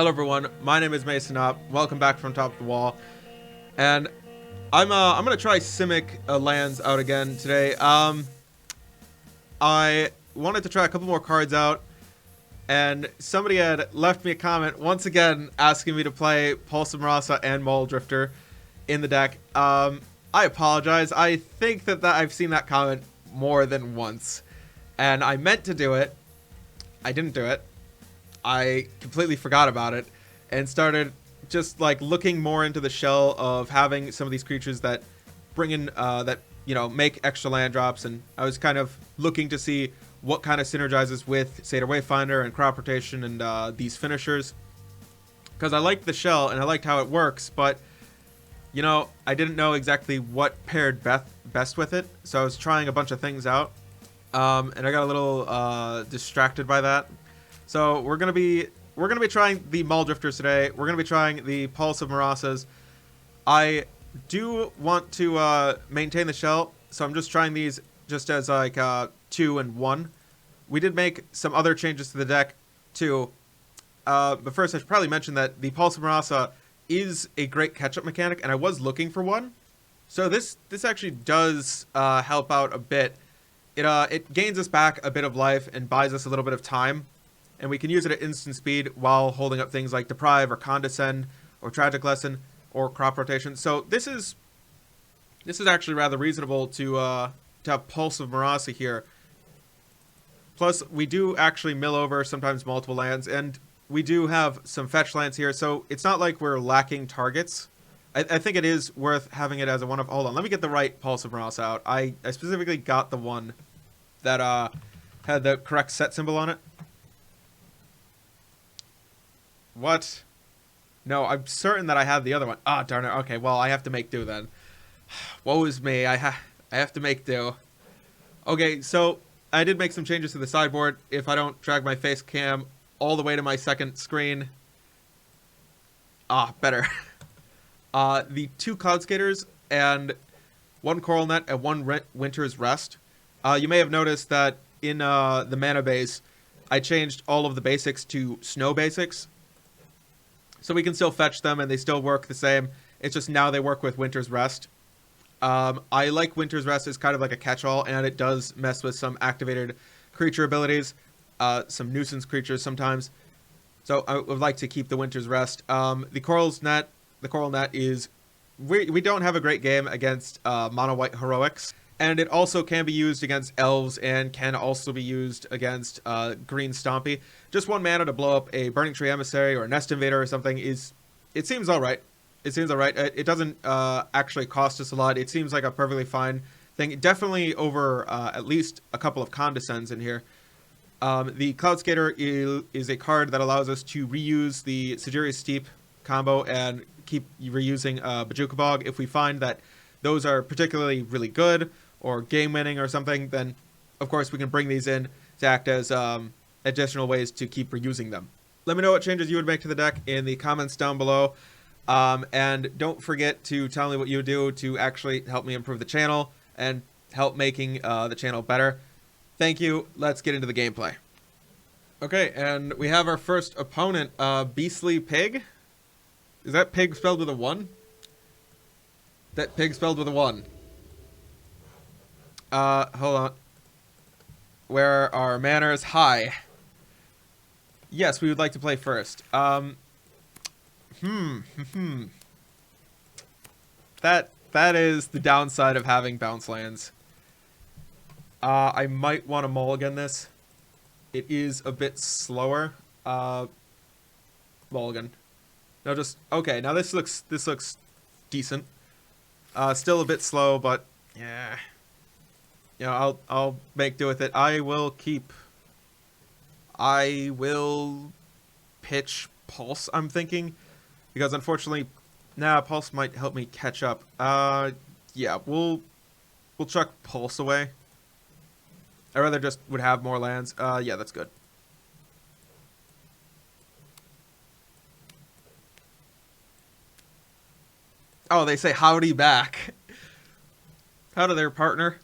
Hello everyone, my name is Mason Up. Welcome back from Top of the Wall, and I'm gonna try Simic Lands out again today. I wanted to try a couple more cards out, and somebody had left me a comment once again asking me to play Pulse of Marasa and Mole Drifter in the deck. I apologize. I think that I've seen that comment more than once, and I meant to do it. I didn't do it. I completely forgot about it and started just like looking more into the shell of having some of these creatures that bring in make extra land drops, and I was kind of looking to see what kind of synergizes with Satyr Wayfinder and crop rotation and these finishers, because I liked the shell and I liked how it works, but I didn't know exactly what paired best with it, so I was trying a bunch of things out, and I got a little distracted by that. So we're gonna be trying the Mole Drifters today. We're gonna be trying the Pulse of Marasas. I do want to maintain the shell, so I'm just trying these just as like 2 and 1. We did make some other changes to the deck too, but first I should probably mention that the Pulse of Marasa is a great catch-up mechanic, and I was looking for one. So this actually does help out a bit. It gains us back a bit of life and buys us a little bit of time. And we can use it at instant speed while holding up things like Deprive or Condescend or Tragic Lesson or Crop Rotation. So this is actually rather reasonable to have Pulse of Marasa here. Plus, we do actually mill over sometimes multiple lands, and we do have some fetch lands here, so it's not like we're lacking targets. I think it is worth having it as a one-of. Hold on, let me get the right Pulse of Marasa out. I specifically got the one that had the correct set symbol on it. What? No, I'm certain that I have the other one. Ah, darn it. Okay, well, I have to make do then. Woe is me. I have to make do. Okay, so I did make some changes to the sideboard. If I don't drag my face cam all the way to my second screen. Ah, better. The 2 Cloud Skaters and 1 Coral Net and 1 Winter's Rest. You may have noticed that in the mana base, I changed all of the basics to snow basics. So we can still fetch them, and they still work the same. It's just now they work with Winter's Rest. I like Winter's Rest as kind of like a catch-all, and it does mess with some activated creature abilities, some nuisance creatures sometimes. So I would like to keep the Winter's Rest. The Coral Net is... We don't have a great game against mono-white heroics. And it also can be used against elves and can also be used against green Stompy. Just 1 mana to blow up a Burning Tree Emissary or a Nest Invader or something it seems alright. It seems alright. It doesn't actually cost us a lot. It seems like a perfectly fine thing. Definitely over at least a couple of Condescends in here. The Cloud Skater is a card that allows us to reuse the Sigirius Steep combo and keep reusing Bajuka Bog. If we find that those are particularly really good or game-winning or something, then of course we can bring these in to act as additional ways to keep reusing them. Let me know what changes you would make to the deck in the comments down below. And don't forget to tell me what you would do to actually help me improve the channel and help making the channel better. Thank you. Let's get into the gameplay. Okay, and we have our first opponent, Beastly Pig. Is that pig spelled with a 1? That pig spelled with a 1. Hold on. Where are our manners? Hi. Yes, we would like to play first. That is the downside of having bounce lands. I might want to mulligan this. It is a bit slower. Mulligan. No, just okay. Now this looks decent. Still a bit slow, but yeah. I'll make do with it. I will pitch Pulse, I'm thinking, because unfortunately, Pulse might help me catch up. Yeah, we'll chuck Pulse away. I rather just would have more lands. Yeah, that's good. Oh, they say howdy back. Howdy there, partner.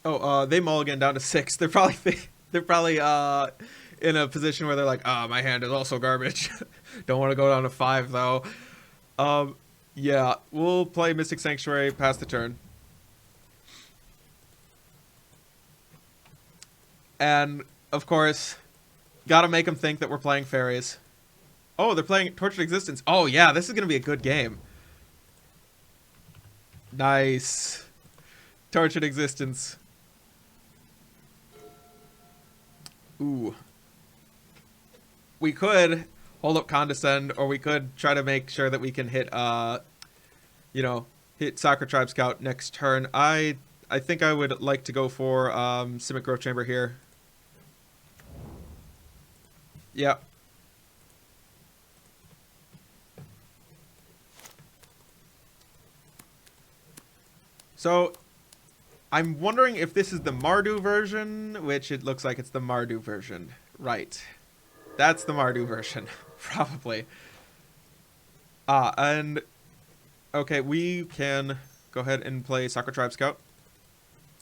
Oh, they mulligan down to 6. They're probably in a position where they're like, ah, my hand is also garbage. Don't want to go down to 5 though. Um, yeah, we'll play Mystic Sanctuary, pass the turn. And, of course, gotta make them think that we're playing fairies. Oh, they're playing Tortured Existence. Oh, yeah, this is gonna be a good game. Nice. Tortured Existence. Ooh. We could hold up Condescend, or we could try to make sure that we can hit, hit Soccer Tribe Scout next turn. I think I would like to go for Simic Growth Chamber here. Yeah. So, I'm wondering if this is the Mardu version, which it looks like it's the Mardu version. Right. That's the Mardu version. Probably. And... Okay, we can go ahead and play Soccer Tribe Scout.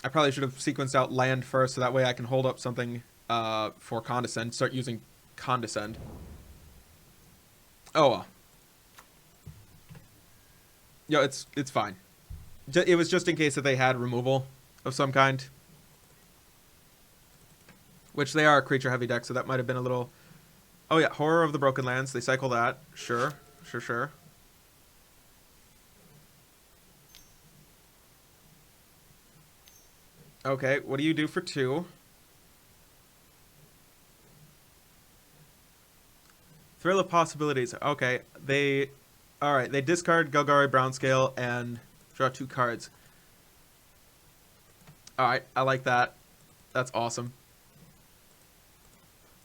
I probably should have sequenced out land first, so that way I can hold up something for Condescend. Start using Condescend. Oh, well. Yeah, it's fine. It was just in case that they had removal of some kind. Which they are a creature-heavy deck, so that might have been a little... Oh yeah, Horror of the Broken Lands. They cycle that. Sure. Sure. Okay, what do you do for 2? Thrill of Possibilities. Okay, they... Alright, they discard Golgari Brownscale and draw 2 cards. Alright, I like that. That's awesome.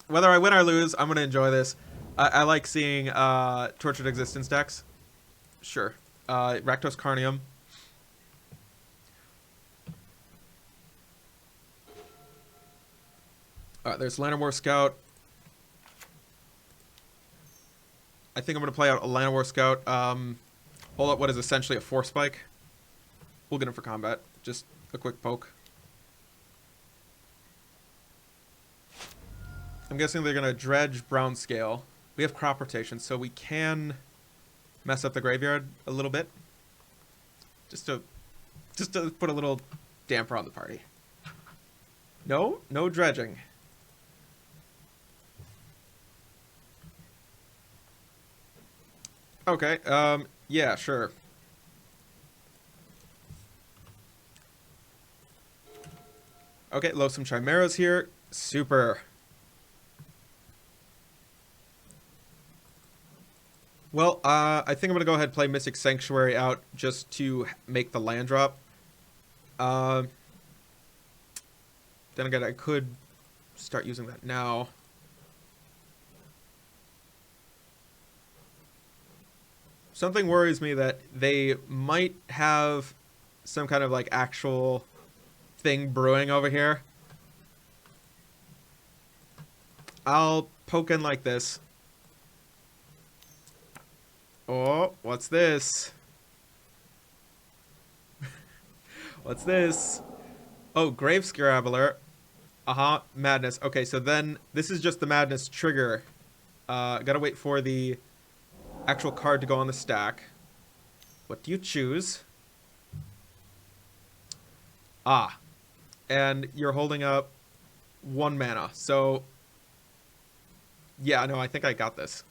Whether I win or lose, I'm going to enjoy this. I like seeing Tortured Existence decks. Sure. Rakdos Carnium. There's Llanowar Scout. I think I'm going to play out a Llanowar Scout. Hold up what is essentially a Force Spike. We'll get him for combat. Just a quick poke. I'm guessing they're going to dredge Brown Scale. We have crop rotation, so we can mess up the graveyard a little bit. Just to put a little damper on the party. No dredging. Okay, yeah, sure. Okay, Loathsome Chimeras here. Super. Well, I think I'm going to go ahead and play Mystic Sanctuary out just to make the land drop. Then again, I could start using that now. Something worries me that they might have some kind of like actual thing brewing over here. I'll poke in like this. Oh, what's this? What's this? Oh, Grave Scrabbler. Madness. Okay, so then this is just the Madness trigger. Gotta wait for the actual card to go on the stack. What do you choose? And you're holding up 1 mana. So, yeah, no, I think I got this.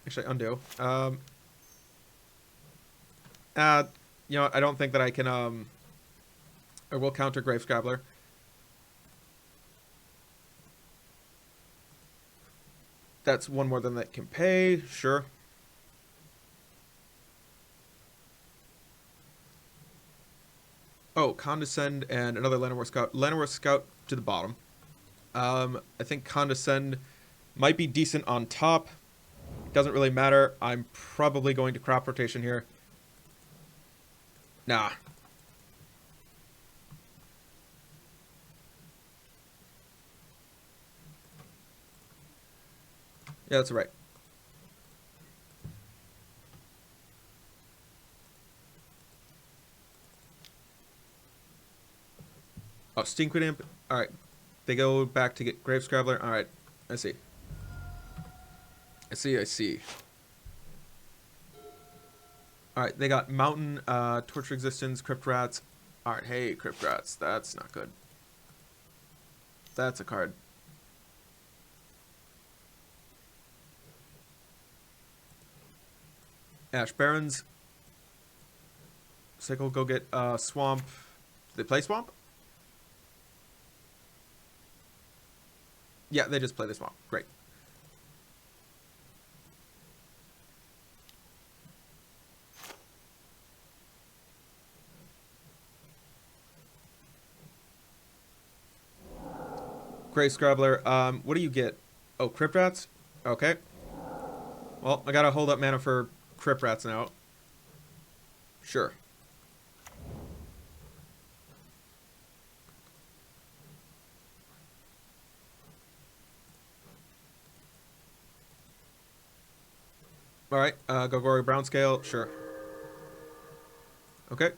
Actually, undo. You know what? I don't think that I can, I will counter Grave Scrabbler. That's 1 more than that can pay. Sure. Oh, Condescend and another Llanowar Scout. Llanowar Scout to the bottom. I think Condescend might be decent on top. Doesn't really matter. I'm probably going to crop rotation here. Nah. Yeah, that's right. Oh, Stinkweed Imp. Alright. They go back to get Grave Scrabbler. Alright. I see. I see. Alright, they got Mountain, Torture Existence, Crypt Rats. Alright, hey, Crypt Rats. That's not good. That's a card. Ash Barrens. Sickle, go get Swamp. Did they play Swamp? Yeah, they just play the Swamp. Great. Grave Scrabbler. What do you get? Oh, Crypt Rats? Okay. Well, I gotta hold up mana for Crypt Rats now. Sure. Alright, Gogori Brown Scale, sure. Okay.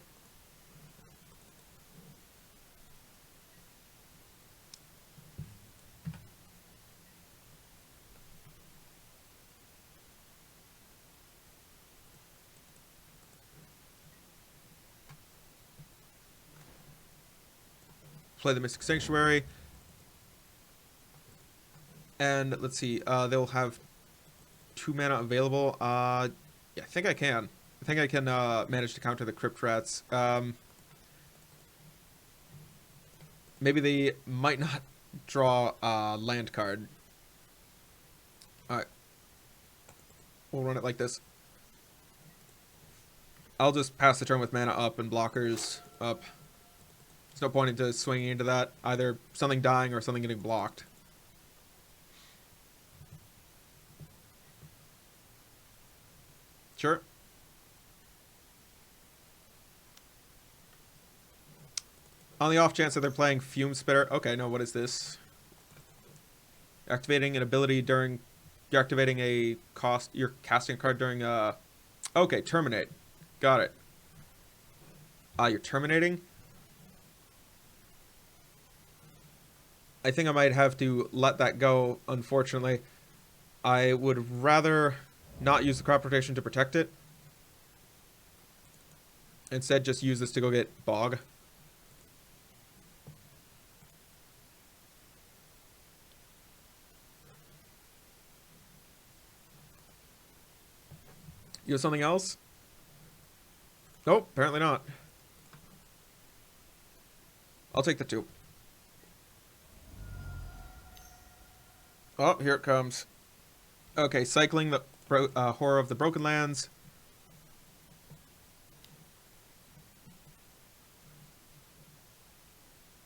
Play the Mystic Sanctuary. And let's see, they'll have 2 mana available. Yeah, I think I can. I think I can manage to counter the Crypt Rats. Maybe they might not draw a land card. Alright. We'll run it like this. I'll just pass the turn with mana up and blockers up. There's no point into swinging into that. Either something dying or something getting blocked. Sure. On the off chance that they're playing Fume Spitter. Okay, no, what is this? Activating an ability during... You're activating a cost... You're casting a card during... Okay, terminate. Got it. You're terminating? I think I might have to let that go, unfortunately. I would rather not use the crop rotation to protect it. Instead, just use this to go get Bog. You have something else? Nope, apparently not. I'll take the 2. Oh, here it comes. Okay, cycling the Horror of the Broken Lands.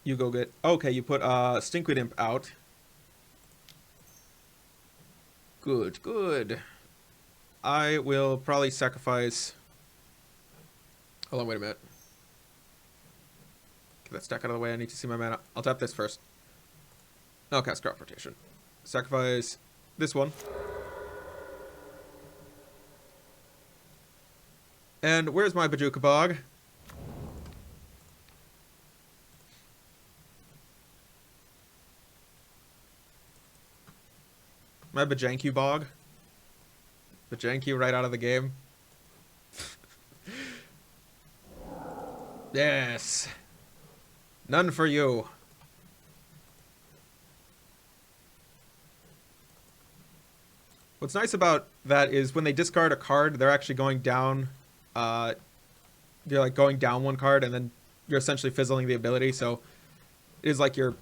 You go get... Okay, you put Stinkweed Imp out. Good, good. I will probably sacrifice... Hold on, wait a minute. Get that stack out of the way. I need to see my mana. I'll tap this first. I'll cast crop rotation. Sacrifice this one. And where's my Bajuka Bog? My Bajanku Bog? Bajanku right out of the game. Yes. None for you. What's nice about that is when they discard a card, they're actually going down. You're like going down 1 card, and then you're essentially fizzling the ability. So it is like you're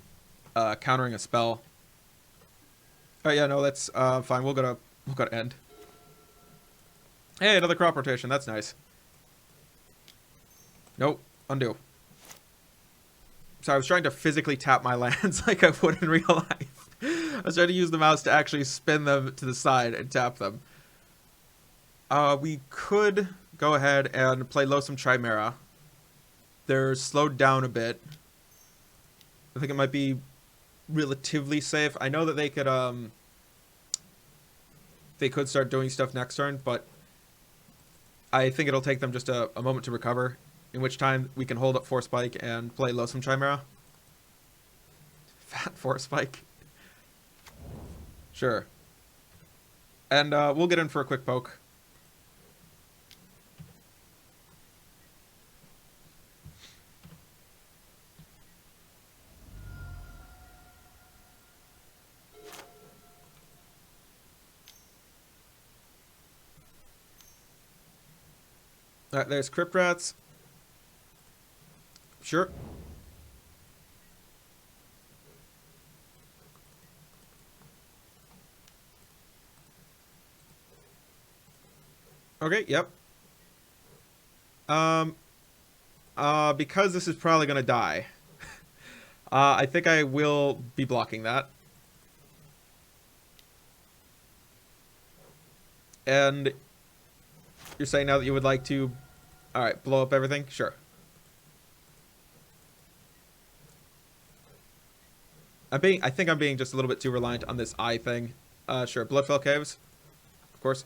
countering a spell. Oh yeah, no, that's fine. We'll go to end. Hey, another crop rotation. That's nice. Nope. Undo. So I was trying to physically tap my lands like I would in real life. I was trying to use the mouse to actually spin them to the side and tap them. We could go ahead and play Loathsome Chimera. They're slowed down a bit. I think it might be relatively safe. I know that they could start doing stuff next turn, but I think it'll take them just a moment to recover, in which time we can hold up Force Spike and play Loathsome Chimera. fat force spike. Sure. And we'll get in for a quick poke. Alright, there's Crypt Rats. Sure. Okay, yep. Because this is probably gonna die, I think I will be blocking that. And you're saying now that you would like to, alright, blow up everything? Sure. I think I'm being just a little bit too reliant on this eye thing. Sure, Bloodfell Caves. Of course.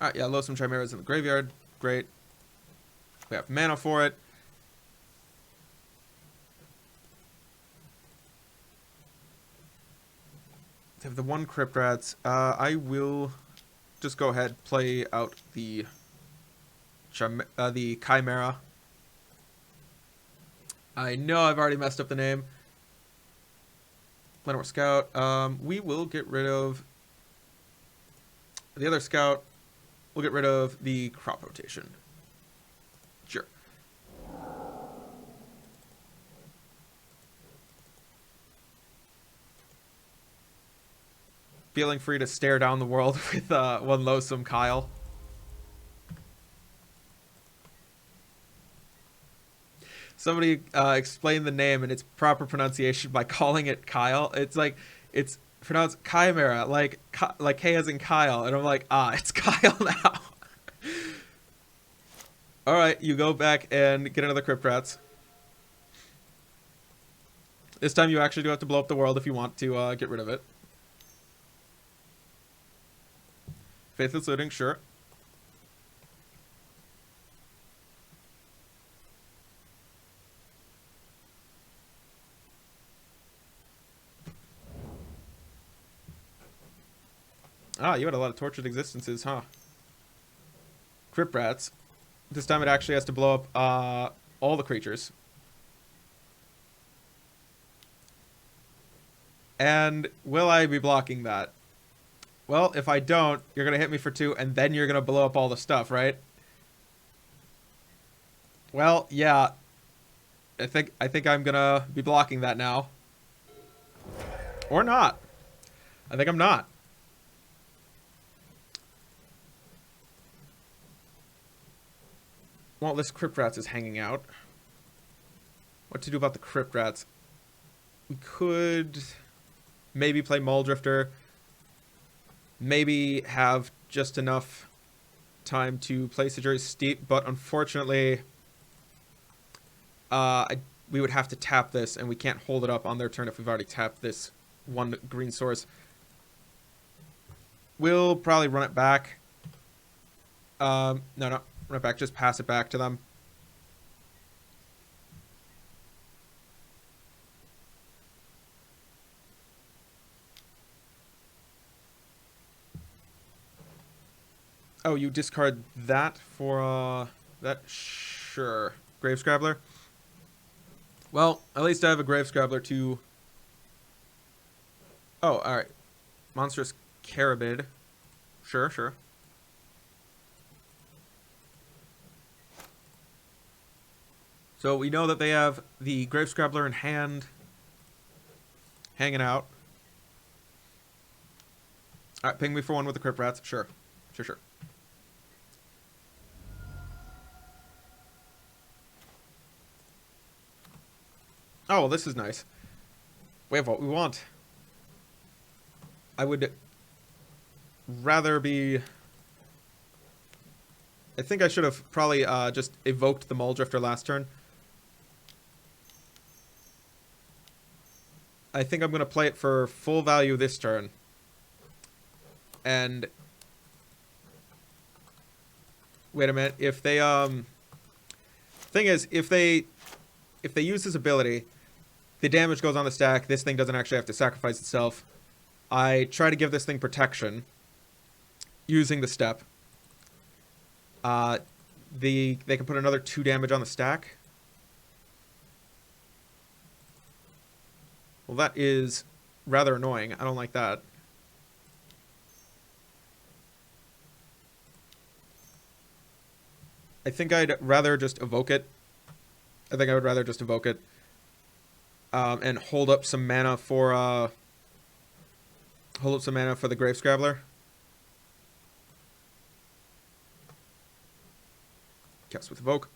Alright, yeah, Loathsome Chimeras in the graveyard. Great. We have mana for it. They have the one Crypt Rats. I will just go ahead, play out the Chimera. I know I've already messed up the name. Planetwar Scout. We will get rid of the other Scout. We'll get rid of the crop rotation. Sure. Feeling free to stare down the world with one loathsome Kyle. Somebody explained the name and its proper pronunciation by calling it Kyle. It's like, it's pronounced Chimera, like K as in Kyle. And I'm like, it's Kyle now. Alright, you go back and get another Crypt Rats. This time you actually do have to blow up the world if you want to get rid of it. Faithless Looting, sure. You had a lot of tortured existences, huh? Crypt Rats. This time it actually has to blow up all the creatures. And will I be blocking that? Well, if I don't, you're going to hit me for 2, and then you're going to blow up all the stuff, right? Well, yeah. I think I'm going to be blocking that now. Or not. I think I'm not. Well, this Crypt Rats is hanging out. What to do about the Crypt Rats? We could maybe play Muldrifter. Maybe have just enough time to play Sejuri's Steep, but unfortunately, we would have to tap this, and we can't hold it up on their turn if we've already tapped this one green source. We'll probably run it back. No, run it back. Just pass it back to them. Oh, you discard that for, that? Sure. Grave Scrabbler? Well, at least I have a Grave Scrabbler to... Oh, alright. Monstrous Carabid. Sure, sure. So we know that they have the Grave Scrabbler in hand, hanging out. Alright, ping me for one with the Crypt Rats. Sure. Sure, sure. Oh, well, this is nice. We have what we want. I would rather be... I think I should have probably just evoked the Muldrifter last turn. I think I'm going to play it for full value this turn. And Wait a minute. If they thing is, if they use this ability, the damage goes on the stack. This thing doesn't actually have to sacrifice itself. I try to give this thing protection using the step. They can put another 2 damage on the stack. Well, that is rather annoying. I don't like that. I think I'd rather just evoke it. I think I would rather just evoke it. And hold up some mana for the Grave Scrabbler. Cast with evoke.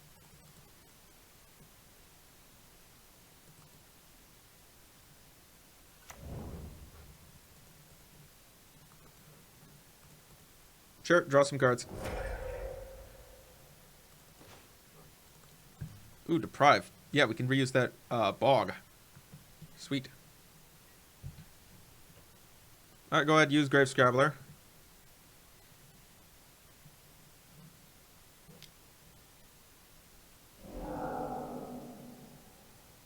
Sure, draw some cards. Ooh, deprive. Yeah, we can reuse that bog. Sweet. Alright, go ahead, use Grave Scrabbler.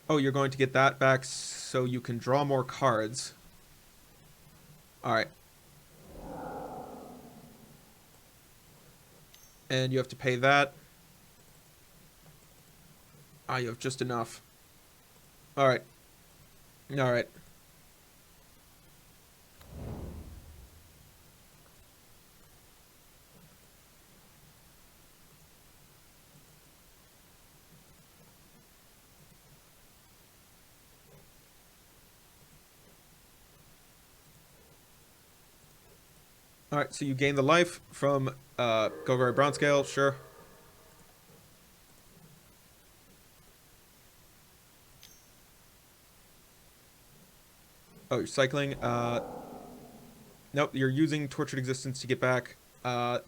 Oh, you're going to get that back so you can draw more cards. Alright. And you have to pay that. Ah, you have just enough. Alright. Alright. Alright, so you gain the life from Golgari Bronze-Scale, sure. Oh, you're cycling. Nope, you're using Tortured Existence to get back that.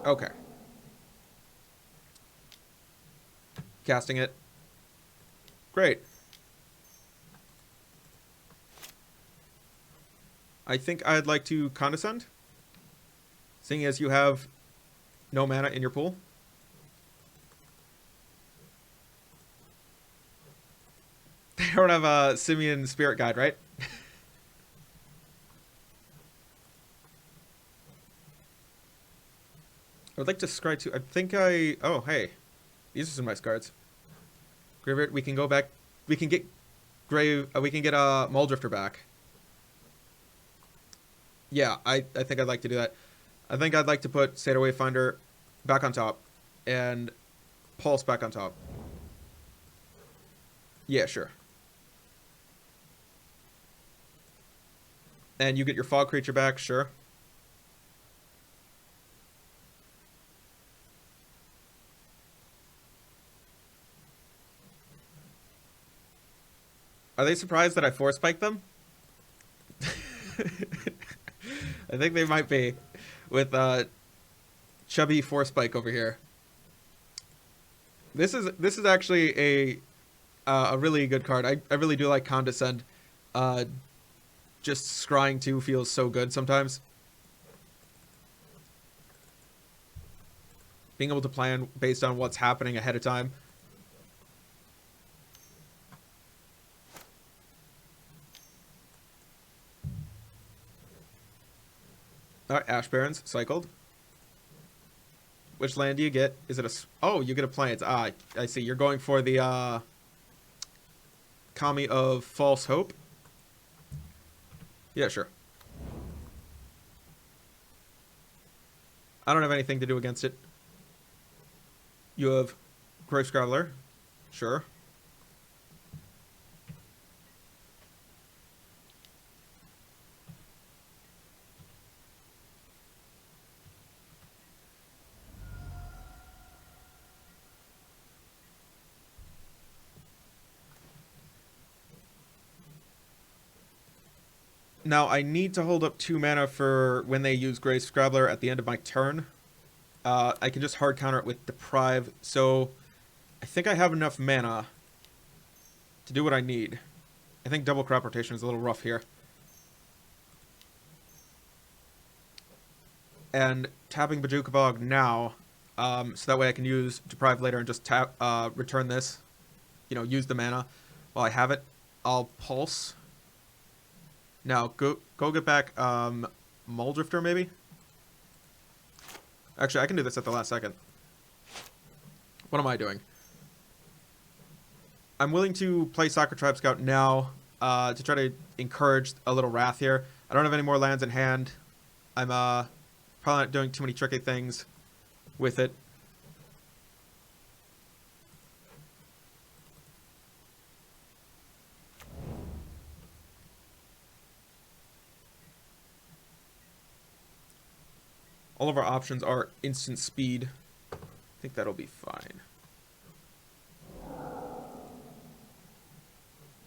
Okay. Casting it. Great. I think I'd like to Condescend, seeing as you have no mana in your pool. They don't have a Simian Spirit Guide, right? I would like to scry to... I think I... Oh, hey. These are some nice cards. Graveyard, we can go back... We can get... we can get a Muldrifter back. Yeah, I think I'd like to do that. I think I'd like to put Seder Wayfinder back on top. And Pulse back on top. Yeah, sure. And you get your Fog creature back, sure. Are they surprised that I Force Spike them? I think they might be, with chubby Force Spike over here. This is actually a really good card. I really do like Condescend. Just scrying 2 feels so good sometimes. Being able to plan based on what's happening ahead of time. Alright, Ash Barrens, cycled. Which land do you get? Is it a... Oh, you get a plant. Ah, I see. You're going for the, Kami of False Hope? Yeah, sure. I don't have anything to do against it. You have Grave Scrabbler. Sure. Now, I need to hold up 2 mana for when they use Grave Scrabbler at the end of my turn. I can just hard counter it with Deprive, so I think I have enough mana to do what I need. I think double crop rotation is a little rough here. And tapping Bajuka Bog now, so that way I can use Deprive later and just tap, return this. You know, use the mana while I have it. I'll Pulse. Now, go get back, Muldrifter, maybe? Actually, I can do this at the last second. What am I doing? I'm willing to play Soccer Tribe Scout now, to try to encourage a little Wrath here. I don't have any more lands in hand. I'm, probably not doing too many tricky things with it. All of our options are instant speed. I think that'll be fine.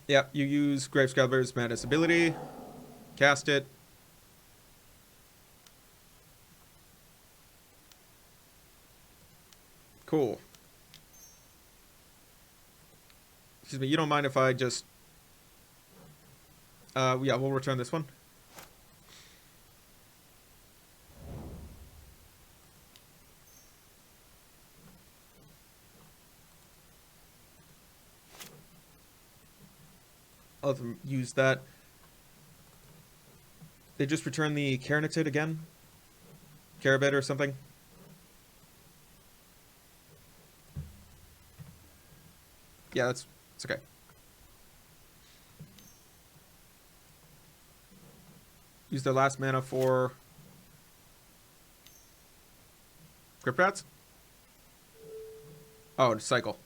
Yep, you use Gravescrabbler's Madness ability. Cast it. Cool. Excuse me, you don't mind if I just... yeah, we'll return this one. I'll have them use that. They just return the Carnitid again? Carabid or something? Yeah, it's okay. Use their last mana for Crypt Rats? Oh, cycle.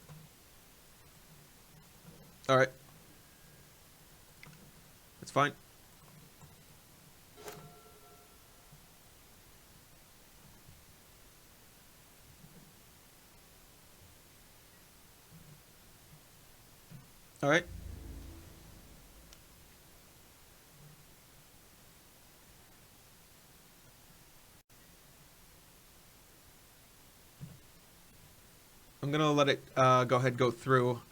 Alright. That's fine. Alright. I'm gonna let it go ahead go through.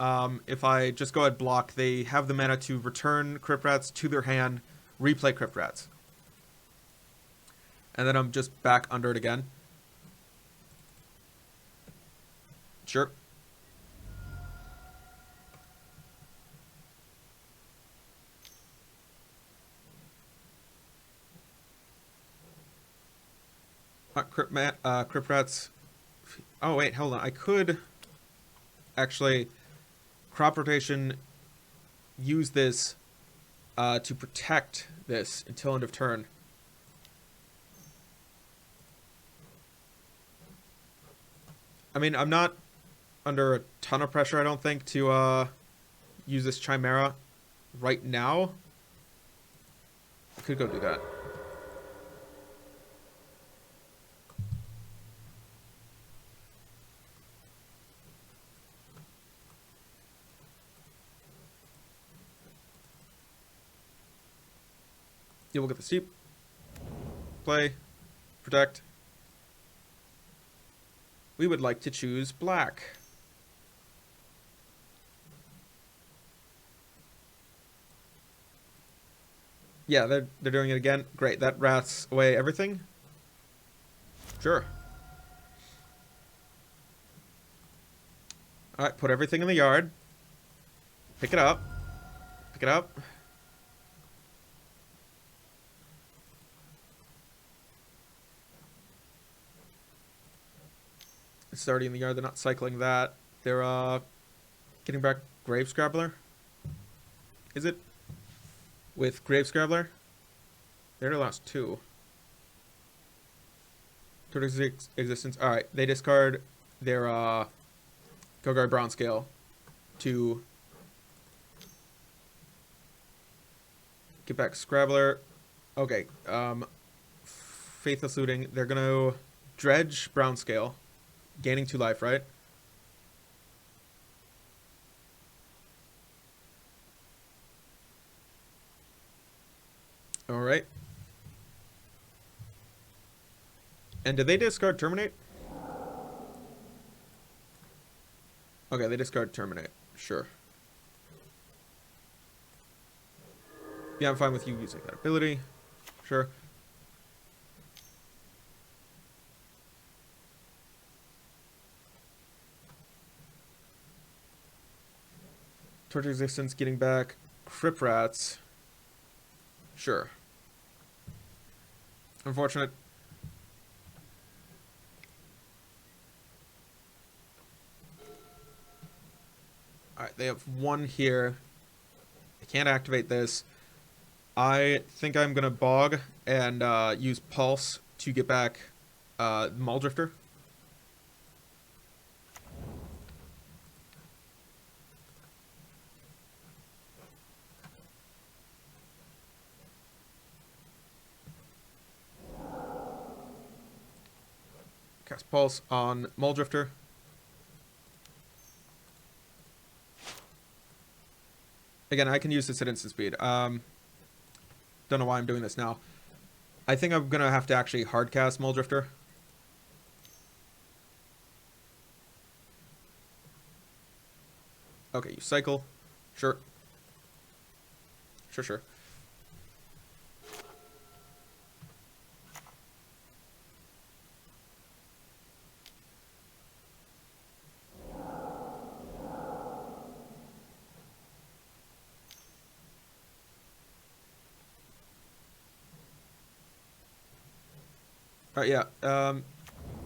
If I just go ahead block, they have the mana to return Crypt Rats to their hand, replay Crypt Rats. And then I'm just back under it again. Sure. Crypt Rats. Oh, wait, hold on. I could actually crop rotation use this to protect this until end of turn. I mean, I'm not under a ton of pressure, I don't think, to use this Chimera right now. I could go do that. You will get the steep. Play. Protect. We would like to choose black. Yeah, they're doing it again. Great, that rats away everything. Sure. Alright, put everything in the yard. Pick it up. Pick it up. It's already in the yard. They're not cycling that. They're getting back Gravescrabbler. Is it? With Gravescrabbler? They're the last two. Total existence. Alright, they discard their Gogar Brown Scale to get back Scrabbler. Okay, Faithless Looting. They're gonna dredge Brown Scale. Gaining 2 life, right? Alright. And did they discard Terminate? Okay, they discard Terminate. Sure. Yeah, I'm fine with you using that ability. Sure. Torch Existence, getting back Crypt Rats. Sure. Unfortunate. Alright, they have one here. I can't activate this. I think I'm going to Bog and use Pulse to get back Muldrifter. Cast Pulse on Muldrifter. Again, I can use this at instant speed. Don't know why I'm doing this now. I think I'm going to have to actually hardcast Muldrifter. Okay, you cycle. Sure. Sure. Alright, yeah.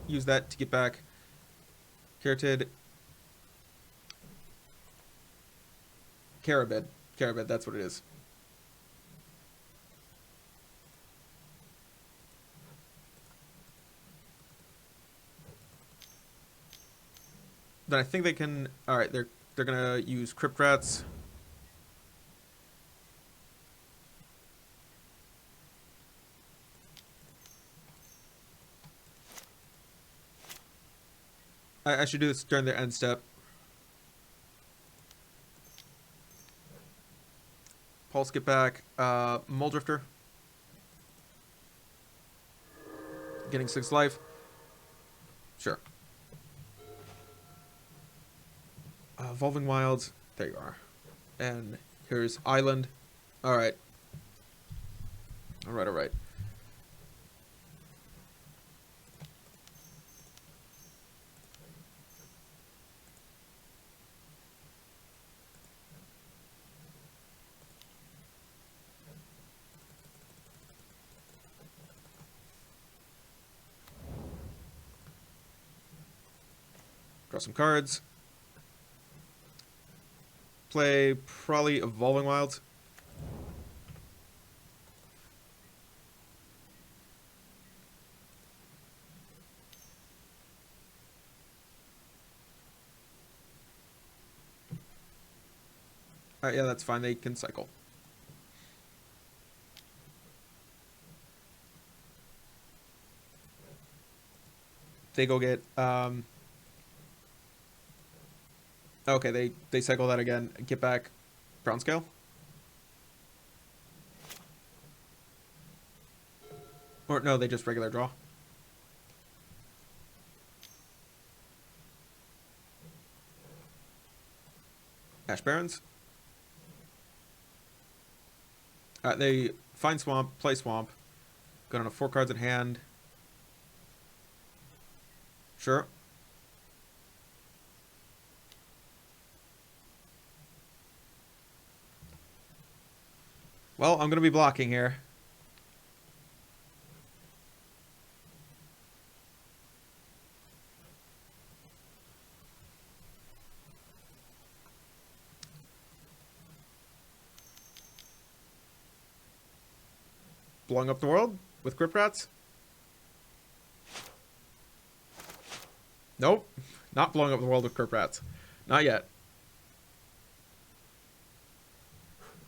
Use that to get back Carotid. Carabid. Carabid, that's what it is. Then I think they can... Alright, they're gonna use Crypt Rats. I should do this during their end step. Pulse, get back. Muldrifter. Getting 6 life. Sure. Evolving Wilds. There you are. And here's Island. Alright. Alright. Draw some cards. Play probably Evolving Wilds. Alright, yeah, that's fine. They can cycle. They go get... Okay, they cycle that again. Get back Brown Scale. Or no, they just regular draw. Ash Barrens. They find Swamp, play Swamp. Got on a 4 cards in hand. Sure. Well, I'm going to be blocking here. Blowing up the world with Crypt Rats? Nope. Not blowing up the world with Crypt Rats. Not yet.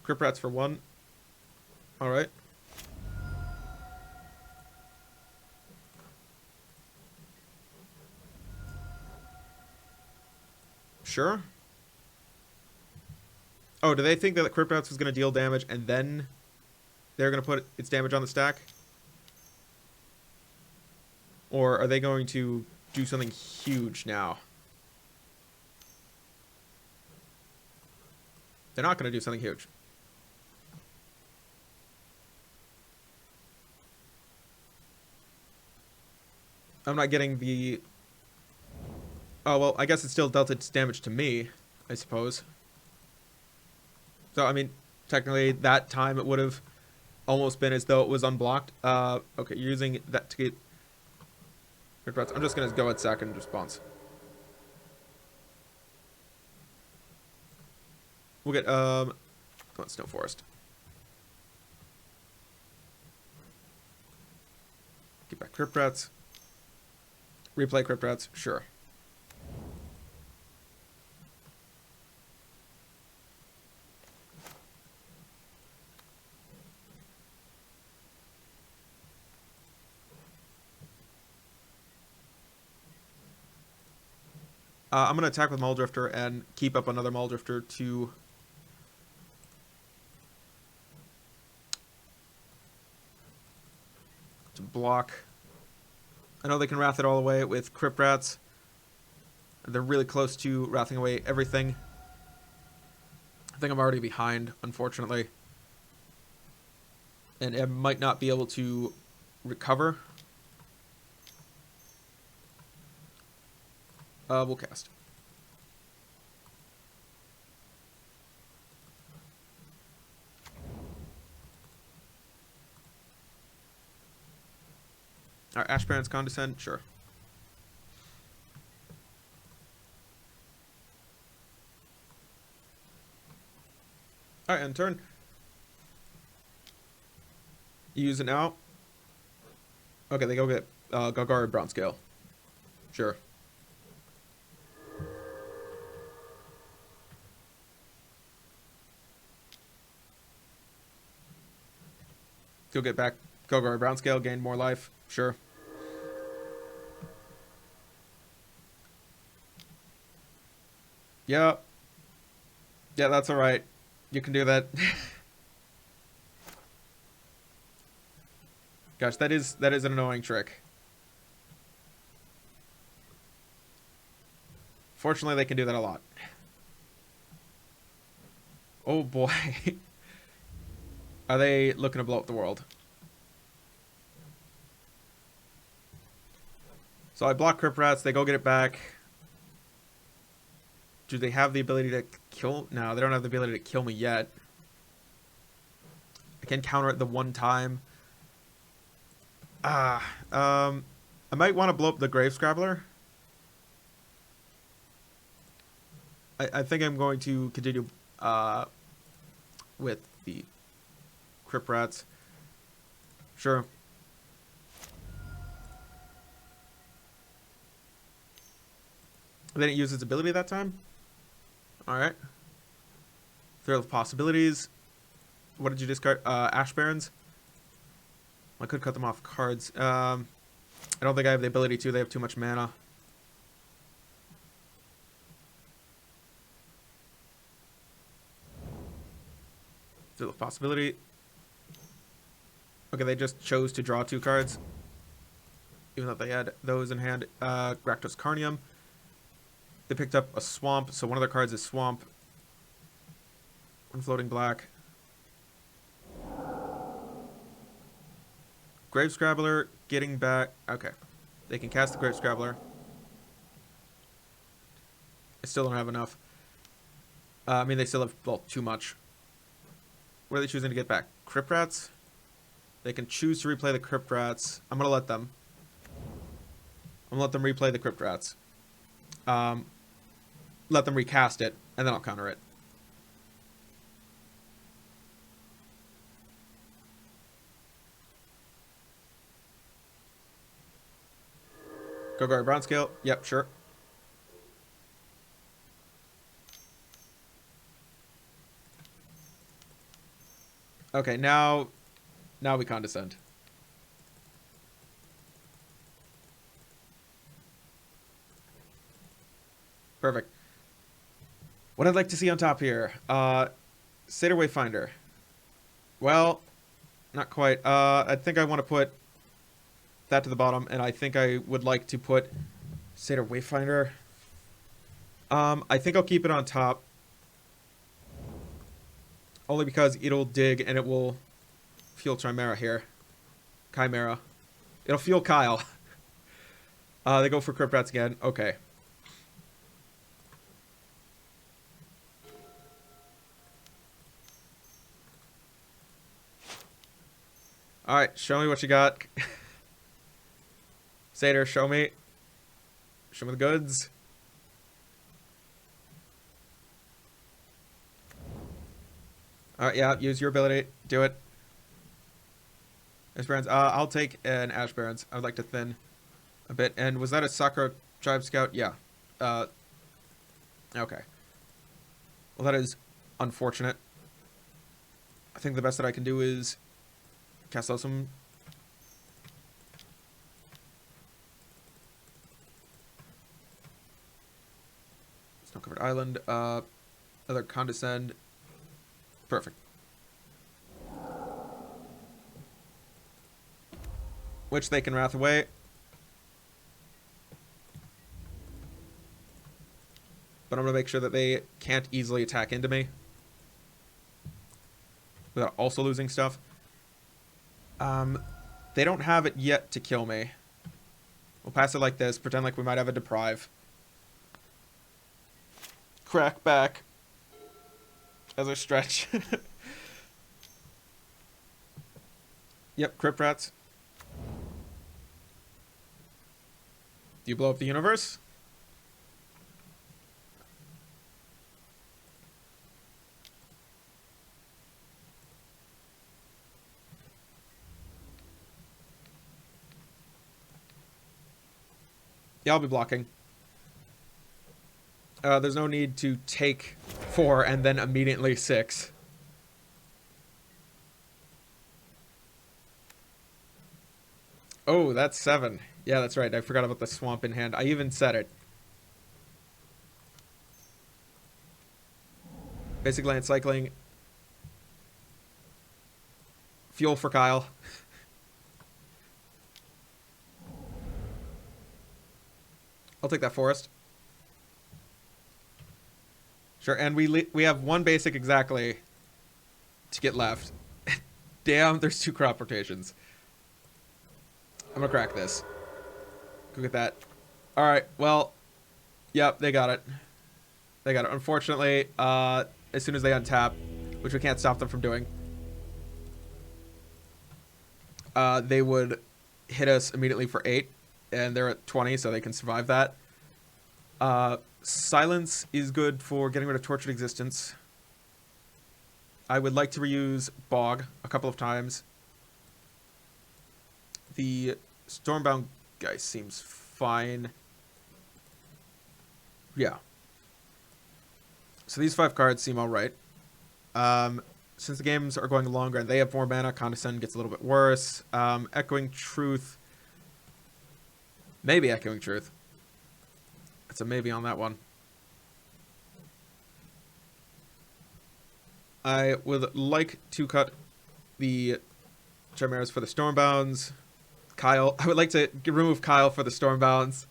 Crypt Rats for 1. Alright. Sure. Oh, do they think that the Crypt Rats was going to deal damage and then they're going to put its damage on the stack? Or are they going to do something huge now? They're not going to do something huge. I'm not getting the... Oh, well, I guess it still dealt its damage to me, I suppose. So, I mean, technically, that time it would have almost been as though it was unblocked. Okay, you're using that to get... I'm just going to go at second response. We'll get, come on, Snow Forest. Get back Crypt Rats. Replay Crypt Rats, sure. I'm going to attack with Muldrifter and keep up another Muldrifter to block. I know they can Wrath it all away with Crypt Rats. They're really close to Wrathing away everything. I think I'm already behind, unfortunately. And I might not be able to recover. We'll cast. Alright, Ash Baron's Condescend, sure. Alright, end turn. You use it now? Okay, they go get Golgari Bronze Scale. Sure. Go get back Golgari Brown Scale, gain more life. Sure. Yeah. Yeah, that's alright. You can do that. Gosh, that is an annoying trick. Fortunately, they can do that a lot. Oh boy. Are they looking to blow up the world? So I block Crypt Rats, they go get it back. Do they have the ability to kill? No, they don't have the ability to kill me yet. I can counter it the one time. I might want to blow up the Grave Scrabbler. I think I'm going to continue with the Crypt Rats. Sure. They didn't use its ability that time? Alright. Thrill of Possibilities. What did you discard? Ash Barons? I could cut them off cards. I don't think I have the ability to. They have too much mana. Thrill of Possibility. Okay, they just chose to draw 2 cards. Even though they had those in hand. Rakdos Carnium. They picked up a Swamp, so one of their cards is Swamp. One floating black. Grave Scrabbler getting back. Okay. They can cast the Grave Scrabbler. I still don't have enough. I mean, they still have, well, too much. What are they choosing to get back? Crypt Rats? They can choose to replay the Crypt Rats. I'm going to let them. I'm going to let them replay the Crypt Rats. Let them recast it, and then I'll counter it. Golgari Bronze Scale. Yep, sure. Okay, now we condescend. Perfect. What I'd like to see on top here. Satyr Wayfinder. Well, not quite. I think I want to put that to the bottom, and I think I would like to put Satyr Wayfinder. I think I'll keep it on top. Only because it'll dig and it will fuel Chimera here. Chimera. It'll fuel Kyle. They go for Crypt Rats again. Okay. Alright, show me what you got. Satyr, show me. Show me the goods. Alright, yeah, use your ability. Do it. Ash Barons. I'll take an Ash Barons. I would like to thin a bit. And was that a Sakura Tribe Scout? Yeah. Okay. Well, that is unfortunate. I think the best that I can do is cast out some... Snow-covered island. Another Condescend. Perfect. Which they can Wrath away. But I'm going to make sure that they can't easily attack into me without also losing stuff. They don't have it yet to kill me. We'll pass it like this. Pretend like we might have a Deprive. Crack back. As I stretch. Yep, Crypt Rats. Do you blow up the universe? Yeah, I'll be blocking. There's no need to take 4 and then immediately 6. Oh, that's 7. Yeah, that's right. I forgot about the swamp in hand. I even said it. Basic land cycling. Fuel for Kyle. I'll take that forest. Sure, and we have 1 basic exactly to get left. Damn, there's 2 crop rotations. I'm gonna crack this. Go get that. Alright, well, yep, they got it. They got it. Unfortunately, as soon as they untap, which we can't stop them from doing, they would hit us immediately for 8, and they're at 20, so they can survive that. Silence is good for getting rid of Tortured Existence. I would like to reuse Bog a couple of times. The Stormbound guy seems fine. Yeah. So these 5 cards seem alright. Since the games are going longer and they have more mana, Condescend gets a little bit worse. Echoing Truth. Maybe Echoing Truth. It's a maybe on that one. I would like to cut the Chimeras for the Stormbounds. Kyle. I would like to remove Kyle for the Stormbounds.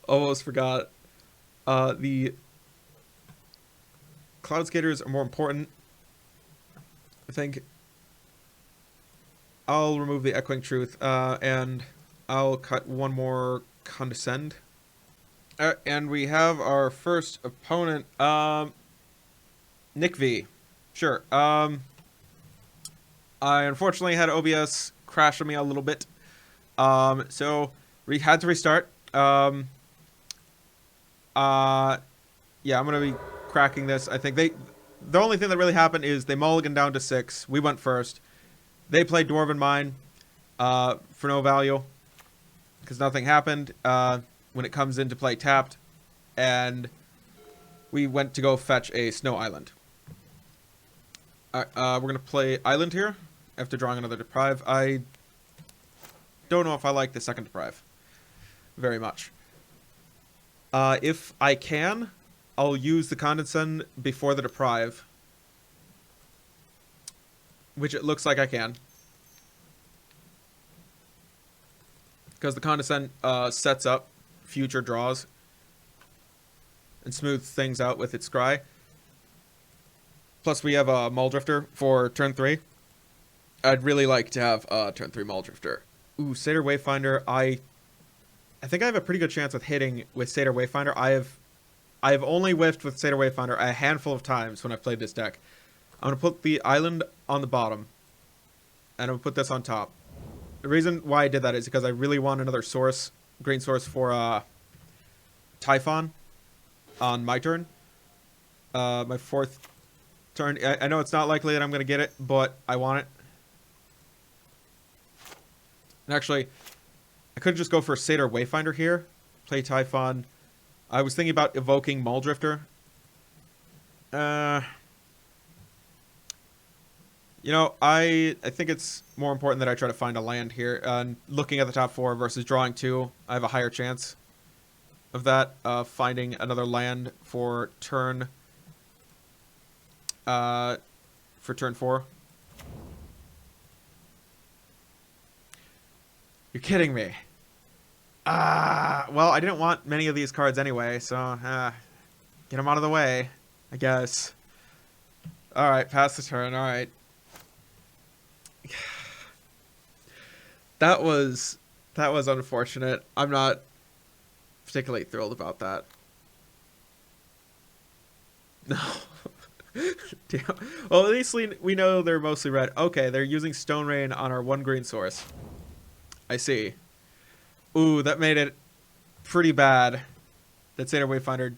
Almost forgot. The Cloud Skaters are more important. I think I'll remove the Echoing Truth, and I'll cut 1 more Condescend. And we have our first opponent, Nick V. Sure. I unfortunately had OBS crash on me a little bit. So we had to restart. Yeah, I'm gonna be cracking this. I think the only thing that really happened is they mulliganed down to 6. We went first. They played Dwarven Mine, for no value, because nothing happened. When it comes into play tapped, and we went to go fetch a Snow Island. We're going to play Island here after drawing another Deprive. I don't know if I like the second Deprive very much. If I can, I'll use the Condescend before the Deprive, which it looks like I can. Because the Condescend sets up future draws and smooth things out with its scry. Plus we have a Muldrifter for turn 3. I'd really like to have a turn 3 Muldrifter. Ooh, Satyr Wayfinder. I think I have a pretty good chance with hitting with Satyr Wayfinder. I have only whiffed with Satyr Wayfinder a handful of times when I've played this deck. I'm going to put the island on the bottom, and I'm going to put this on top. The reason why I did that is because I really want another source, green source for Typhon on my turn. My fourth turn. I know it's not likely that I'm going to get it, but I want it. And actually, I could just go for Satyr Wayfinder here. Play Typhon. I was thinking about evoking Muldrifter. You know, I think it's more important that I try to find a land here. Looking at the top 4 versus drawing 2, I have a higher chance of that. Finding another land for turn 4. You're kidding me. Well, I didn't want many of these cards anyway, so get them out of the way, I guess. All right, pass the turn. All right. That was unfortunate. I'm not particularly thrilled about that. No. Damn. Well, at least we know they're mostly red. Okay, they're using Stone Rain on our 1 green source. I see. Ooh, that made it pretty bad that Satyr Wayfinder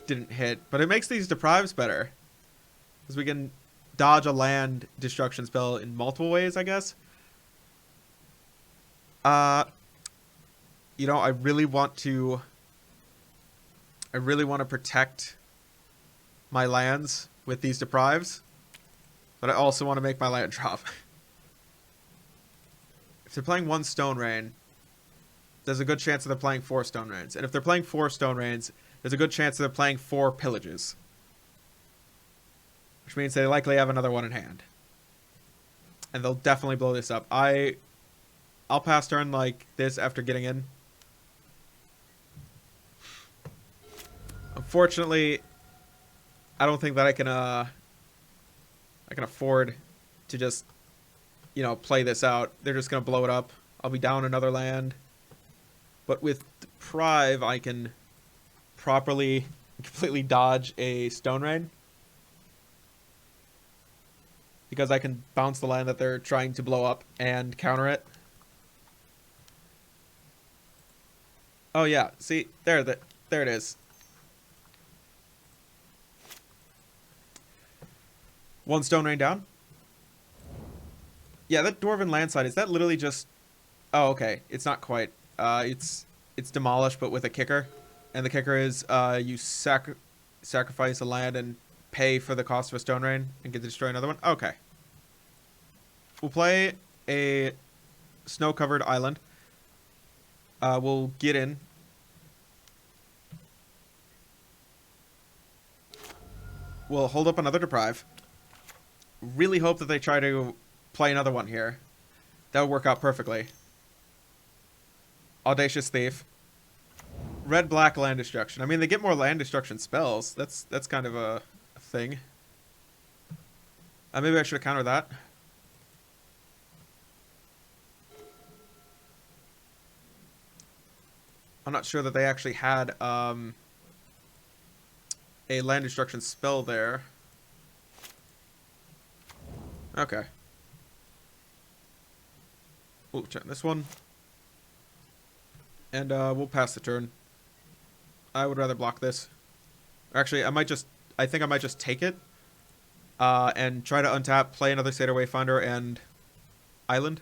didn't hit. But it makes these deprives better. Because we can dodge a land destruction spell in multiple ways, I guess. You know, I really want to protect my lands with these deprives, but I also want to make my land drop. If they're playing 1 Stone Rain, there's a good chance that they're playing 4 Stone Rains. And if they're playing 4 Stone Rains, there's a good chance that they're playing 4 Pillages. Which means they likely have another one in hand. And they'll definitely blow this up. I'll pass turn like this after getting in. Unfortunately, I don't think that I can afford to just, you know, play this out. They're just going to blow it up. I'll be down another land. But with Deprive, I can properly, completely dodge a Stone Rain. Because I can bounce the land that they're trying to blow up and counter it. Oh yeah, see, there it is. 1 Stone Rain down. Yeah, that Dwarven Landslide, is that literally just... Oh, okay, it's not quite. It's Demolish, but with a kicker. And the kicker is you sacrifice a land and pay for the cost of a Stone Rain and get to destroy another one. Okay. We'll play a snow-covered island. We'll get in. We'll hold up another Deprive. Really hope that they try to play another one here. That would work out perfectly. Audacious Thief. Red-black land destruction. I mean, they get more land destruction spells. That's kind of a thing. Maybe I should have countered that. I'm not sure that they actually had a land destruction spell there. Okay. We'll check this one. And we'll pass the turn. I would rather block this. Actually, I think I might just take it. And try to untap, play another Satyr Wayfinder and Island.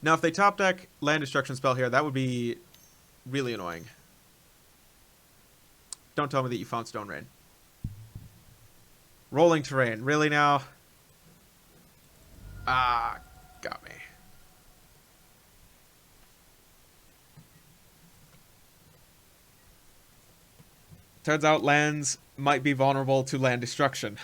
Now, if they top deck land destruction spell here, that would be really annoying. Don't tell me that you found Stone Rain. Rolling Terrain. Really now? Got me. Turns out lands might be vulnerable to land destruction.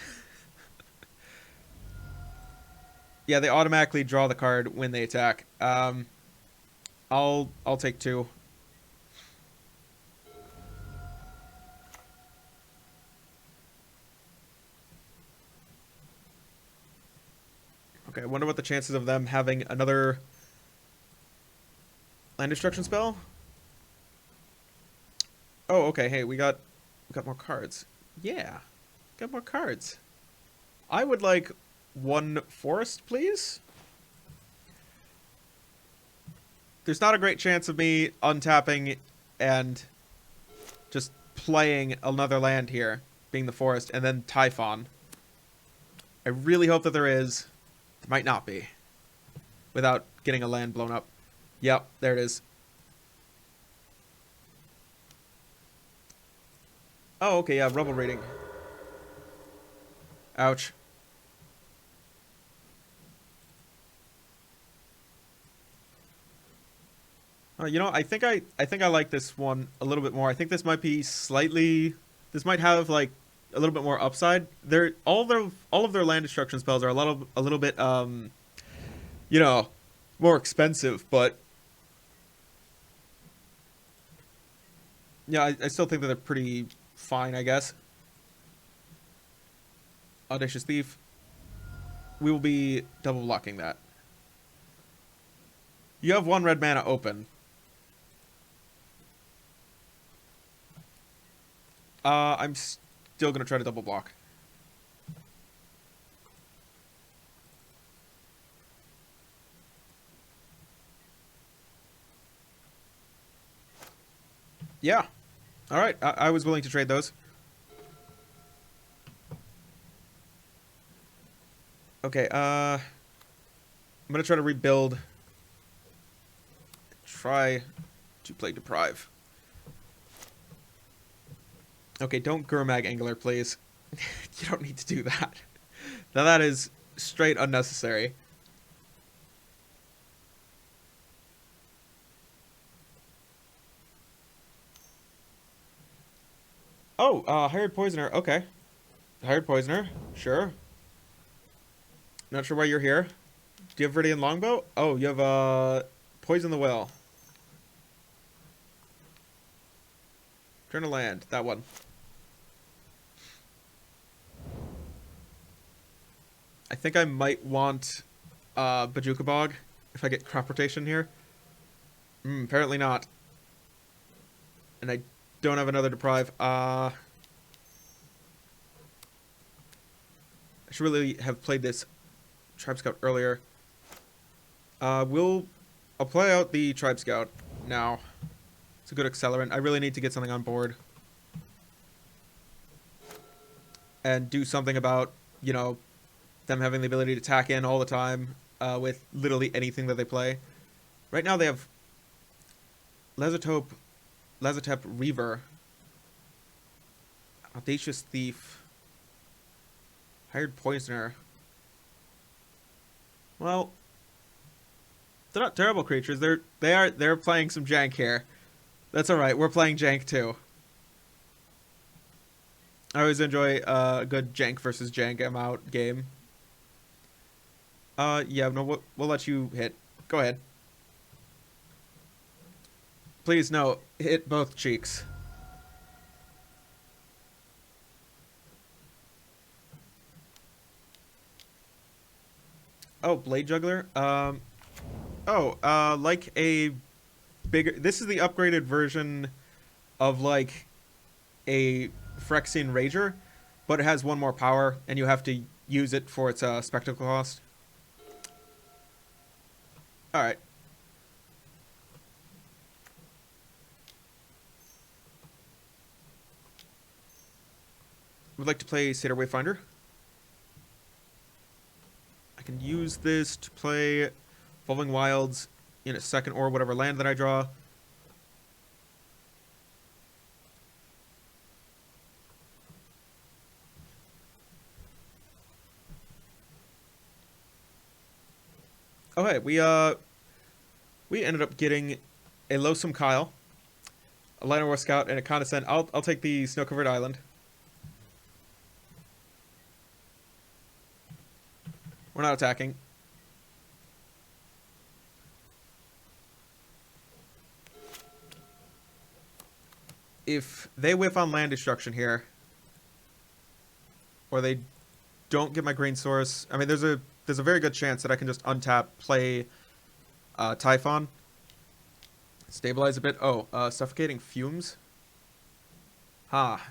Yeah, they automatically draw the card when they attack. I'll take 2. Okay, I wonder what the chances of them having another land destruction spell? Oh, okay, hey, we got more cards. Yeah, got more cards. I would like 1 forest, please. there's not a great chance of me untapping and just playing another land here, being the forest, and then Typhon. I really hope that there is. There might not be. Without getting a land blown up. Yep, there it is. Oh, okay, yeah, rubble rating. Ouch. You know, I think I like this one a little bit more. I think this might be slightly. This might have like a little bit more upside. They're all of their land destruction spells are a little bit you know, more expensive, but yeah, I still think that they're pretty fine, I guess. Audacious Thief. We will be double blocking that. You have 1 red mana open. I'm still gonna try to double block. Yeah. All right. I was willing to trade those. Okay. I'm gonna try to rebuild. Try to play Deprive. Okay, don't Gurmag Angler, please. You don't need to do that. Now that is straight unnecessary. Oh, Hired Poisoner. Okay. Hired Poisoner. Sure. Not sure why you're here. Do you have Viridian Longbow? Oh, you have, Poison the Well. Turn to land. That one. I think I might want, Bajuka Bog if I get crop rotation here. Apparently not. And I don't have another Deprive. I should really have played this Tribe Scout earlier. I'll play out the Tribe Scout now. It's a good accelerant. I really need to get something on board. And do something about, you know, them having the ability to tack in all the time with literally anything that they play. Right now they have Lazotep Reaver, Audacious Thief, Hired Poisoner. Well, they're not terrible creatures. They're playing some jank here. That's all right. We're playing jank too. I always enjoy a good jank versus jank out game. Yeah, no, we'll let you hit. Go ahead. Please, no, hit both cheeks. Oh, Blade Juggler? Like a bigger... This is the upgraded version of, like, a Phyrexian Rager, but it has 1 more power, and you have to use it for its spectacle cost. Alright. Would like to play Satyr Wayfinder. I can use this to play Evolving Wilds in a second or whatever land that I draw. Oh hey, we ended up getting a Loathsome Kyle, a Llanowar War Scout, and a Condescend. I'll take the Snow-Covered Island. We're not attacking. If they whiff on land destruction here, or they don't get my green source, I mean, there's a very good chance that I can just untap, play Typhon, stabilize a bit. Oh, Suffocating Fumes. Ha.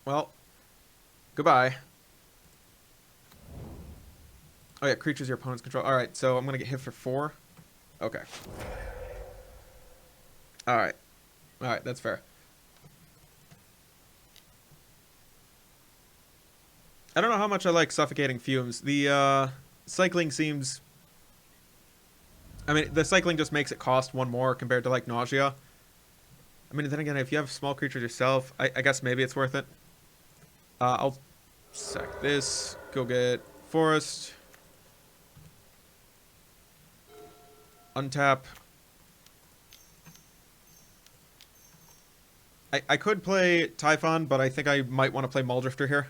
Well, goodbye. Oh yeah, creatures your opponents control. All right, so I'm gonna get hit for 4. Okay. All right. All right, that's fair. I don't know how much I like suffocating fumes. The cycling seems. I mean, the cycling just makes it cost 1 more compared to like nausea. I mean, then again, if you have small creatures yourself, I guess maybe it's worth it. I'll sack this. Go get forest. Untap. I could play Typhon, but I think I might want to play Muldrifter here.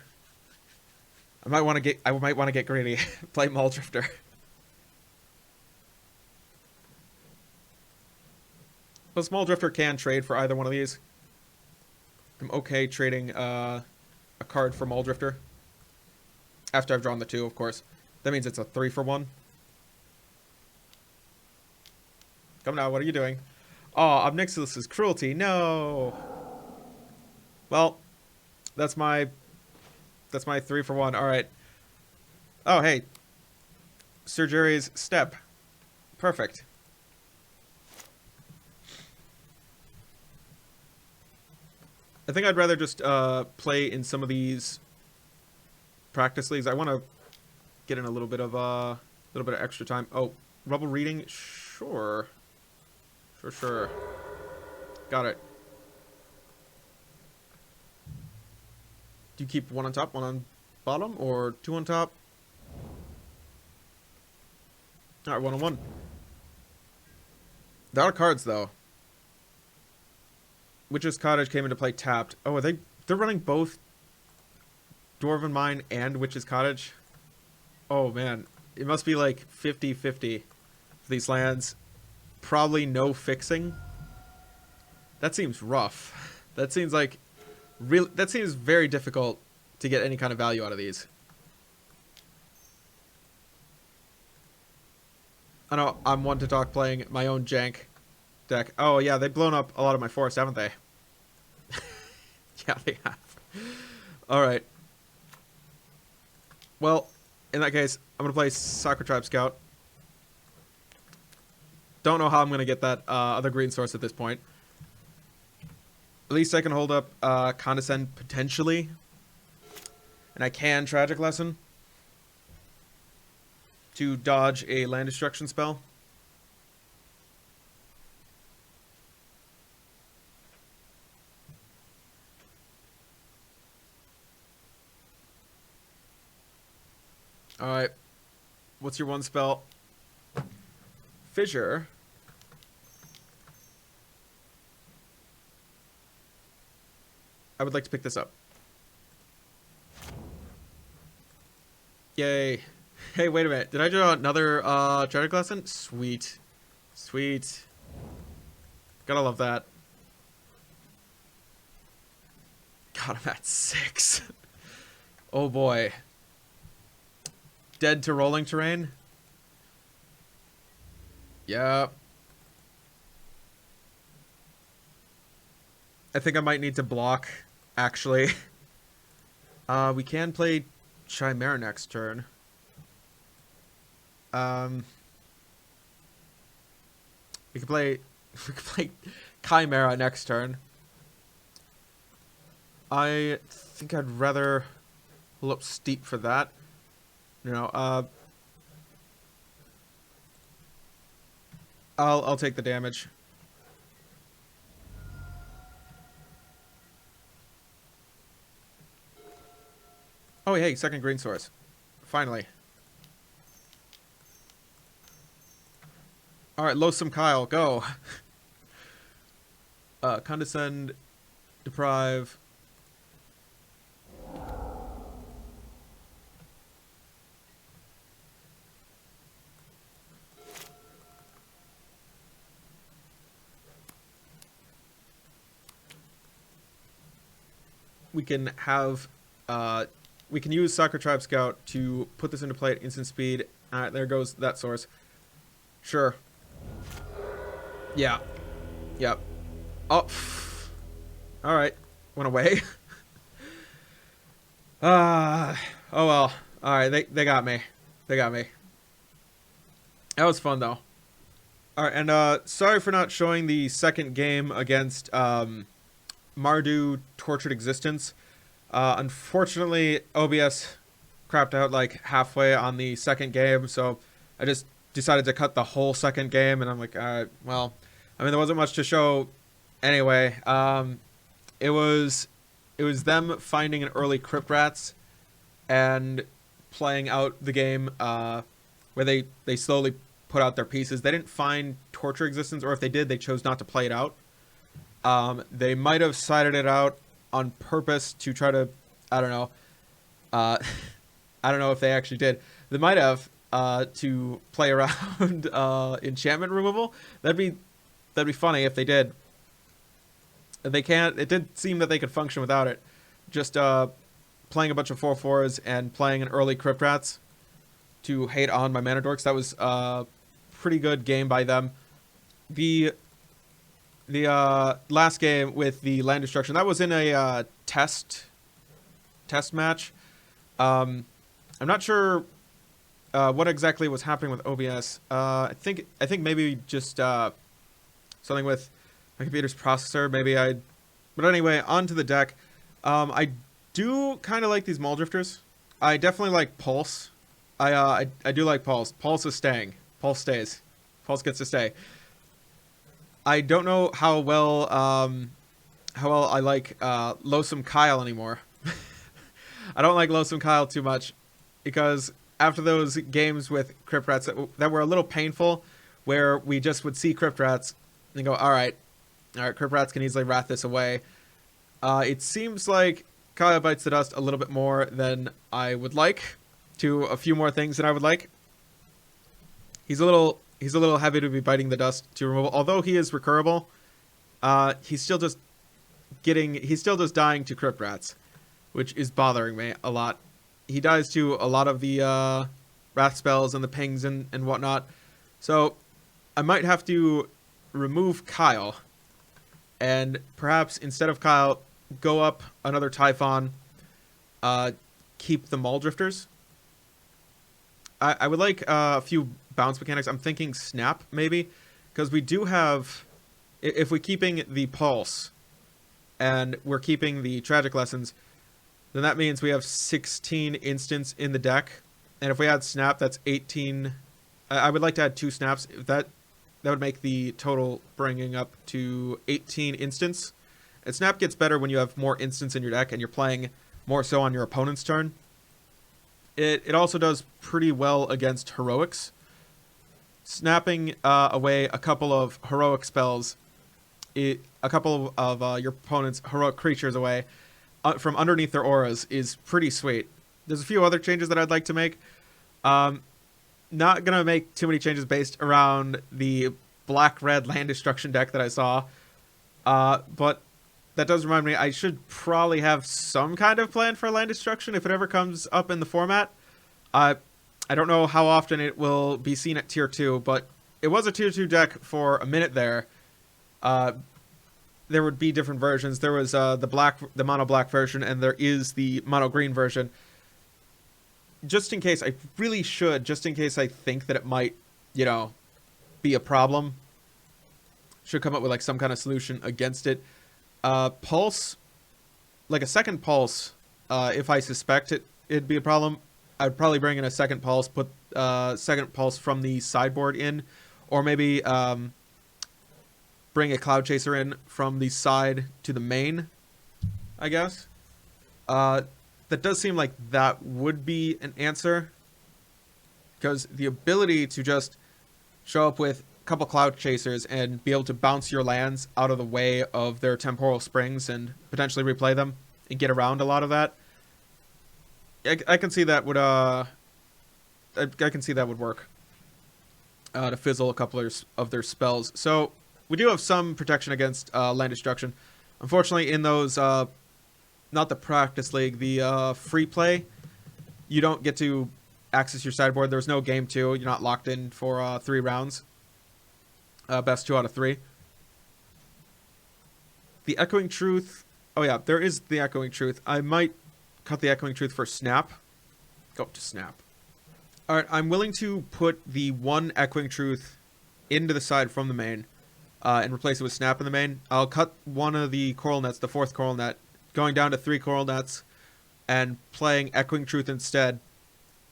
I might want to get greedy. Play Muldrifter. But Small Drifter can trade for either one of these. I'm okay trading a card for Muldrifter. After I've drawn the 2, of course. That means it's a 3 for 1. Come now, what are you doing? Oh, Obnixilis is cruelty. No. Well, that's my 3 for 1. All right. Oh, hey. Surgery's step. Perfect. I think I'd rather just play in some of these practice leagues. I want to get in a little bit of extra time. Oh, Rubble Reading? Sure. Sure. Got it. Do you keep 1 on top, 1 on bottom, or 2 on top? Alright, 1 on 1. There are cards, though. Witch's Cottage came into play tapped. Oh, they're running both Dwarven Mine and Witch's Cottage? Oh, man. It must be like 50-50 for these lands. Probably no fixing. That seems rough. That seems like... that seems very difficult to get any kind of value out of these. I know I'm one to talk playing my own jank deck. Oh yeah, they've blown up a lot of my forests, haven't they? Yeah, they have. Alright. Well, in that case, I'm going to play Soccer Tribe Scout. Don't know how I'm going to get that other green source at this point. At least I can hold up Condescend potentially. And I can Tragic Lesson to dodge a land destruction spell. Alright. What's your 1 spell? Fissure. I would like to pick this up. Yay. Hey, wait a minute. Did I draw another Tragic Lesson? Sweet. Sweet. Gotta love that. God, I'm at 6. Oh boy. Dead to Rolling Terrain? Yep. I think I might need to block, actually. We can play Chimera next turn. We could play Chimera next turn. I think I'd rather pull up Steep for that. You know, I'll take the damage. Oh, hey, second green source. Finally. Alright, Loathsome Kyle, go. Condescend, Deprive. We can have, we can use Soccer Tribe Scout to put this into play at instant speed. Alright, there goes that source. Sure. Yeah. Yep. Oh. Alright. Went away. Oh well. Alright, they got me. They got me. That was fun though. All right, and sorry for not showing the second game against Mardu Tortured Existence. Unfortunately, OBS crapped out like halfway on the second game, so I just decided to cut the whole second game, and I'm like, well, I mean, there wasn't much to show anyway. It was them finding an early Crypt Rats and playing out the game where they slowly put out their pieces. They didn't find Torture Existence, or if they did, they chose not to play it out. They might have sided it out on purpose to try to, I don't know. I don't know if they actually did. They might have to play around enchantment removal. That'd be funny if they did. They can't. It did seem that they could function without it. Just playing a bunch of 4/4s and playing an early Crypt Rats to hate on my Mana Dorks. That was a pretty good game by them. The last game with the land destruction, that was in a test match. I'm not sure what exactly was happening with OBS. I think maybe just something with my computer's processor. But anyway, onto the deck. I do kind of like these Mall Drifters. I definitely like Pulse. I do like Pulse. Pulse is staying. Pulse stays. Pulse gets to stay. I don't know how well I like Loathsome Kyle anymore. I don't like Loathsome Kyle too much because after those games with Crypt Rats that were a little painful, where we just would see Crypt Rats and go, all right, Crypt Rats can easily wrath this away. It seems like Kyle bites the dust a little bit more than I would like, to a few more things than I would like. He's a little heavy to be biting the dust to removal. Although he is recurable, he's still just dying to Crypt Rats, which is bothering me a lot. He dies to a lot of the wrath spells and the pings and whatnot. So I might have to remove Kyle, and perhaps instead of Kyle, go up another Typhon, keep the Mall Drifters. I would like a few bounce mechanics. I'm thinking Snap, maybe, because we do have, if we're keeping the Pulse and we're keeping the Tragic Lessons, then that means we have 16 instants in the deck. And if we add Snap, that's 18. I would like to add 2 Snaps. That would make the total bringing up to 18 instants. And Snap gets better when you have more instants in your deck and you're playing more so on your opponent's turn. It also does pretty well against heroics. Snapping away a couple of heroic spells, a couple of your opponent's heroic creatures away from underneath their auras is pretty sweet. There's a few other changes that I'd like to make. Not gonna make too many changes based around the black-red land destruction deck that I saw. But that does remind me, I should probably have some kind of plan for land destruction if it ever comes up in the format. I don't know how often it will be seen at tier 2, but it was a tier 2 deck for a minute there. There would be different versions. There was the mono black version, and there is the mono green version. Just in case, I really should, just in case I think that it might, be a problem, should come up with like some kind of solution against it. Pulse, like a second Pulse, if I suspect it'd be a problem, I'd probably bring in a second Pulse, put second Pulse from the sideboard in, or maybe bring a Cloud Chaser in from the side to the main, I guess. That does seem like that would be an answer, because the ability to just show up with a couple Cloud Chasers and be able to bounce your lands out of the way of their temporal springs and potentially replay them and get around a lot of that, I can see that would I can see that would work to fizzle a couple of their spells. So we do have some protection against land destruction. Unfortunately, in those not the practice league, the free play, you don't get to access your sideboard. There's no game 2. You're not locked in for 3 rounds. Best 2 out of 3. The Echoing Truth. Oh yeah, there is the Echoing Truth. I might cut the Echoing Truth for Snap. Go up to Snap. Alright, I'm willing to put the one Echoing Truth into the side from the main, and replace it with Snap in the main. I'll cut one of the Coral Nets, the 4th Coral Net, going down to 3 Coral Nets, and playing Echoing Truth instead.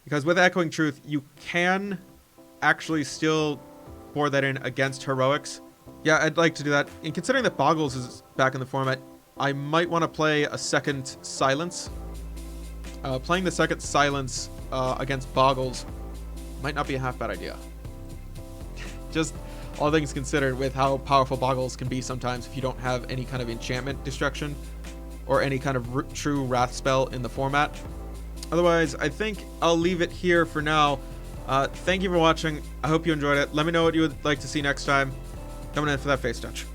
Because with Echoing Truth, you can actually still pour that in against Heroics. Yeah, I'd like to do that. And considering that Boggles is back in the format, I might want to play a second Silence. Playing the second Silence against Boggles might not be a half bad idea. Just all things considered with how powerful Boggles can be sometimes if you don't have any kind of enchantment destruction or any kind of true Wrath spell in the format. Otherwise, I think I'll leave it here for now. Thank you for watching. I hope you enjoyed it. Let me know what you would like to see next time. Coming in for that face touch.